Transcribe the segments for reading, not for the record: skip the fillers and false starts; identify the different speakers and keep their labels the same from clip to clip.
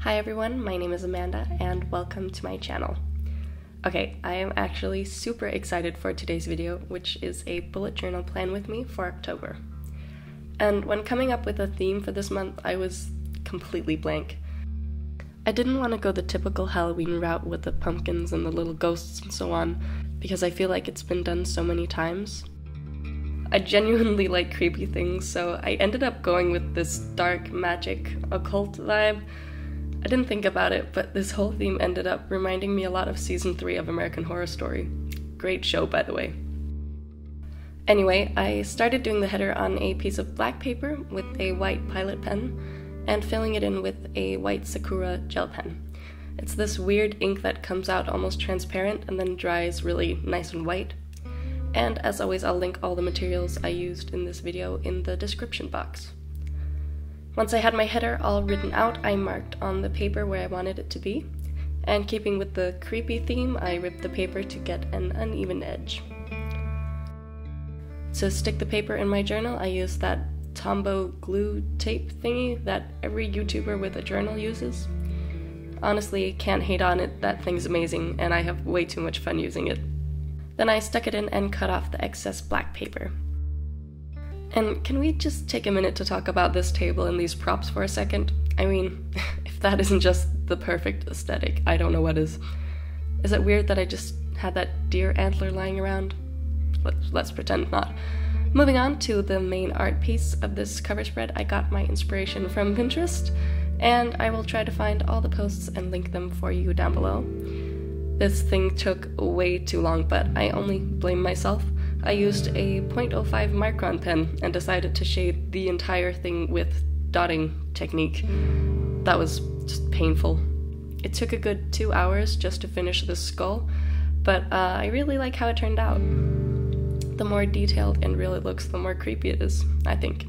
Speaker 1: Hi everyone, my name is Amanda and welcome to my channel. Okay, I am actually super excited for today's video, which is a bullet journal plan with me for October. And when coming up with a theme for this month, I was completely blank. I didn't want to go the typical Halloween route with the pumpkins and the little ghosts and so on, because I feel like it's been done so many times. I genuinely like creepy things, so I ended up going with this dark magic occult vibe. I didn't think about it, but this whole theme ended up reminding me a lot of season 3 of American Horror Story. Great show, by the way. Anyway, I started doing the header on a piece of black paper with a white Pilot pen and filling it in with a white Sakura gel pen. It's this weird ink that comes out almost transparent and then dries really nice and white. And as always, I'll link all the materials I used in this video in the description box. Once I had my header all written out, I marked on the paper where I wanted it to be, and keeping with the creepy theme, I ripped the paper to get an uneven edge. To stick the paper in my journal, I used that Tombow glue tape thingy that every YouTuber with a journal uses. Honestly, can't hate on it, that thing's amazing, and I have way too much fun using it. Then I stuck it in and cut off the excess black paper. And can we just take a minute to talk about this table and these props for a second? I mean, if that isn't just the perfect aesthetic, I don't know what is. Is it weird that I just had that deer antler lying around? Let's pretend not. Moving on to the main art piece of this cover spread, I got my inspiration from Pinterest, and I will try to find all the posts and link them for you down below. This thing took way too long, but I only blame myself. I used a 0.05 micron pen and decided to shade the entire thing with dotting technique. That was just painful. It took a good 2 hours just to finish this skull, but I really like how it turned out. The more detailed and real it looks, the more creepy it is, I think.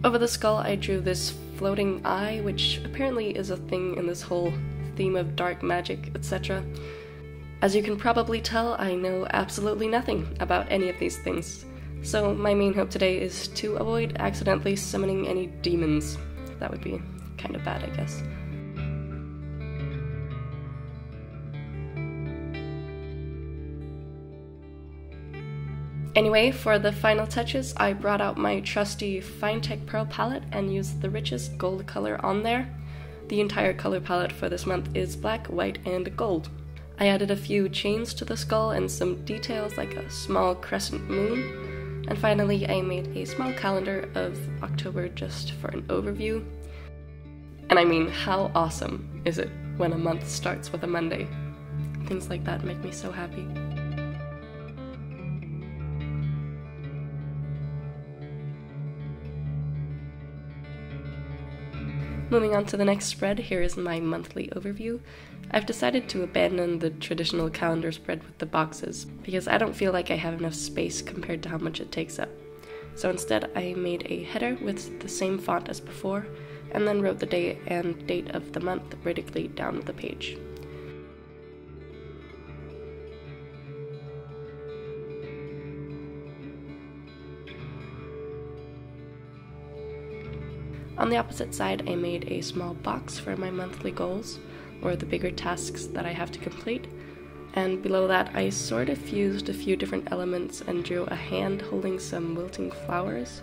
Speaker 1: Over the skull, I drew this floating eye, which apparently is a thing in this whole theme of dark magic, etc. As you can probably tell, I know absolutely nothing about any of these things, so my main hope today is to avoid accidentally summoning any demons. That would be kind of bad, I guess. Anyway, for the final touches, I brought out my trusty Finetech Pearl palette and used the richest gold color on there. The entire color palette for this month is black, white, and gold. I added a few chains to the skull and some details like a small crescent moon. And finally, I made a small calendar of October just for an overview. And I mean, how awesome is it when a month starts with a Monday? Things like that make me so happy. Moving on to the next spread, here is my monthly overview. I've decided to abandon the traditional calendar spread with the boxes, because I don't feel like I have enough space compared to how much it takes up. So instead, I made a header with the same font as before, and then wrote the day and date of the month vertically down the page. On the opposite side, I made a small box for my monthly goals, or the bigger tasks that I have to complete, and below that I sort of fused a few different elements and drew a hand holding some wilting flowers.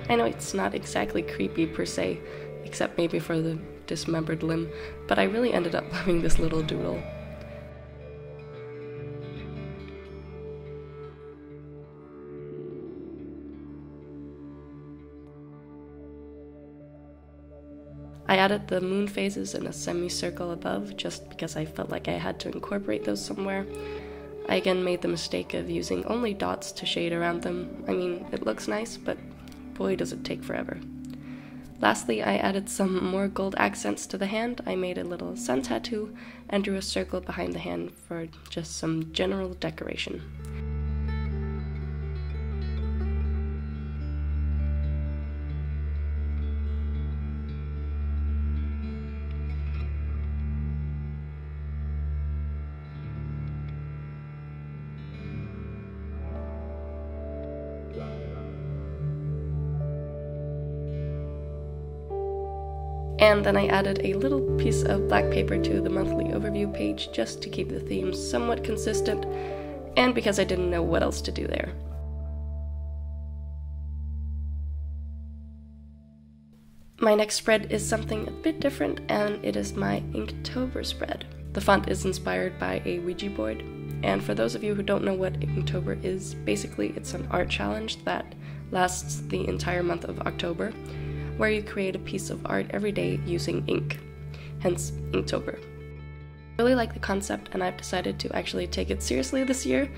Speaker 1: I know it's not exactly creepy per se, except maybe for the dismembered limb, but I really ended up loving this little doodle. I added the moon phases in a semicircle above just because I felt like I had to incorporate those somewhere. I again made the mistake of using only dots to shade around them. I mean, it looks nice, but boy does it take forever. Lastly, I added some more gold accents to the hand. I made a little sun tattoo and drew a circle behind the hand for just some general decoration. And then I added a little piece of black paper to the monthly overview page just to keep the themes somewhat consistent, and because I didn't know what else to do there. My next spread is something a bit different, and it is my Inktober spread. The font is inspired by a Ouija board, and for those of you who don't know what Inktober is, basically it's an art challenge that lasts the entire month of October, where you create a piece of art every day using ink, hence Inktober. I really like the concept, and I've decided to actually take it seriously this year.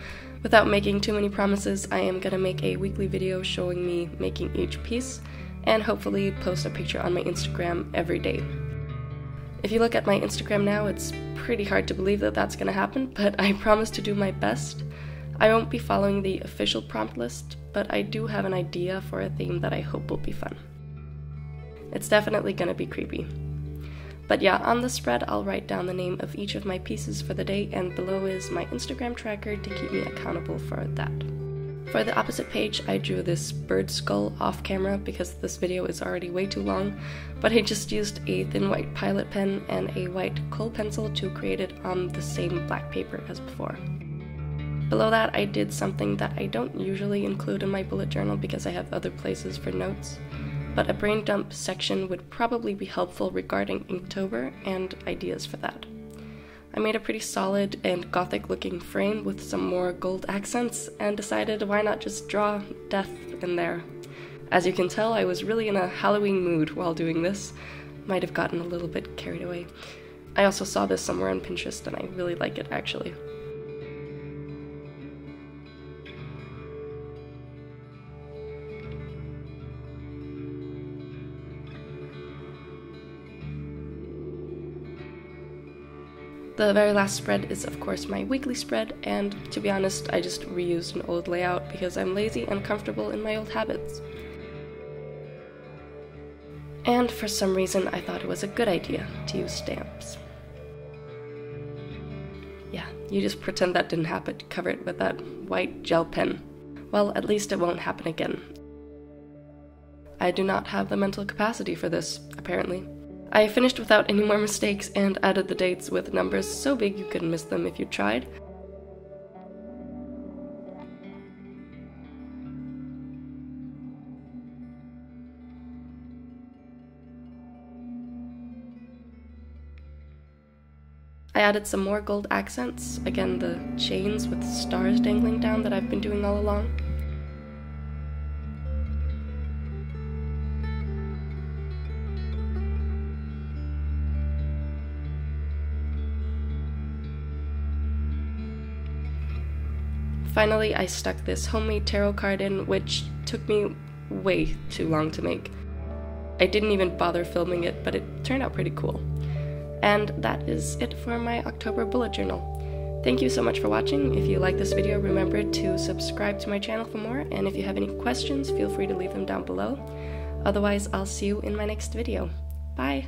Speaker 1: Without making too many promises, I am gonna make a weekly video showing me making each piece, and hopefully post a picture on my Instagram every day. If you look at my Instagram now, it's pretty hard to believe that that's gonna happen, but I promise to do my best. I won't be following the official prompt list, but I do have an idea for a theme that I hope will be fun. It's definitely gonna be creepy. But yeah, on the spread I'll write down the name of each of my pieces for the day, and below is my Instagram tracker to keep me accountable for that. For the opposite page, I drew this bird skull off camera because this video is already way too long, but I just used a thin white pilot pen and a white kohl pencil to create it on the same black paper as before. Below that, I did something that I don't usually include in my bullet journal because I have other places for notes, but a brain dump section would probably be helpful regarding Inktober and ideas for that. I made a pretty solid and gothic looking frame with some more gold accents and decided why not just draw death in there. As you can tell, I was really in a Halloween mood while doing this. Might have gotten a little bit carried away. I also saw this somewhere on Pinterest and I really like it actually. The very last spread is of course my weekly spread, and to be honest, I just reused an old layout because I'm lazy and comfortable in my old habits. And for some reason I thought it was a good idea to use stamps. Yeah, you just pretend that didn't happen, cover it with that white gel pen. Well, at least it won't happen again. I do not have the mental capacity for this, apparently. I finished without any more mistakes and added the dates with numbers so big you couldn't miss them if you tried. I added some more gold accents, again the chains with stars dangling down that I've been doing all along. Finally, I stuck this homemade tarot card in, which took me way too long to make. I didn't even bother filming it, but it turned out pretty cool. And that is it for my October bullet journal. Thank you so much for watching. If you like this video, remember to subscribe to my channel for more, and if you have any questions, feel free to leave them down below. Otherwise, I'll see you in my next video. Bye!